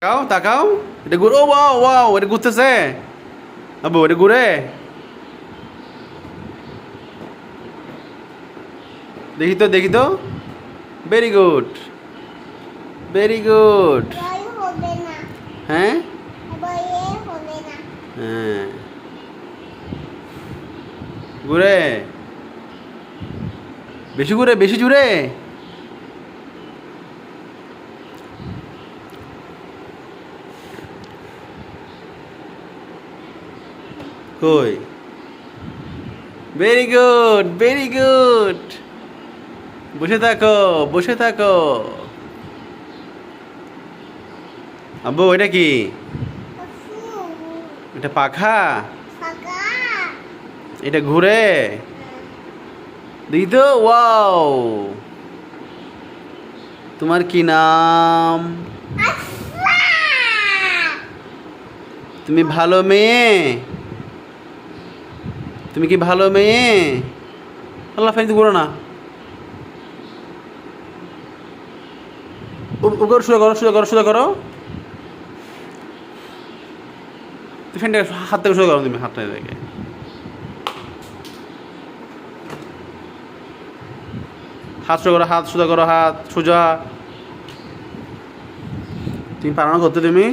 তাকাও তাকাও, এটা ঘুরে, ও ওয়াও ওয়াও, এটা ঘুরতেছে আব্বু, এটা ঘুরে, দেখি তো দেখি তো, ভেরি গুড, ভেরি গুড। বই হবে না, হ্যাঁ বইয়ে হবে না। হ্যাঁ, ঘুরে, বেশি ঘুরে, বেশি জুড়ে। কই, ভেরি গুড, ভেরি গুড। বসে থাকো, বসে থাকো। আব্বু এটা কি? ফুল, এটা পাখা? ফাঁকা, এটা ঘুরে, দেখি তো, ওয়াও। তোমার কি নাম? আফা, তুমি ভালো মেয়ে? তুমি কি ভালো মেয়ে? আল্লাহ, ফেনি ঘুরো না। ও সোজা করো, সোজা করো, সোজা করো। তুমি ফ্যানটাকে হাত থেকে সোজা করো, তুমি হাতটা দেখে। হাত সোজা করো, হাত সোজা করো, হাত সোজা। তুমি পারো না করতে, তুমি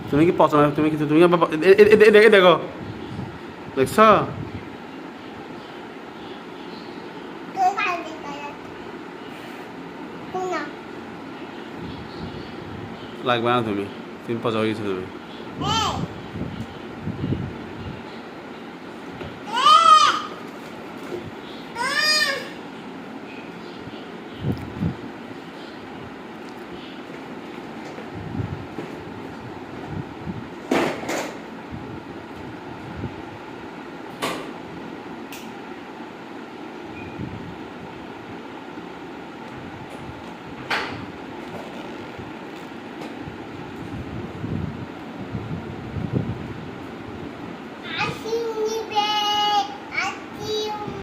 তুমি কি পছন্দ, তুমি কি, তুমি দেখে দেখো, দেখছ? তুই কাঁদে কাঁদে, তুই না, লাগবে না, তুমি তুমি পচা হয়ে গেছো তুমি। এই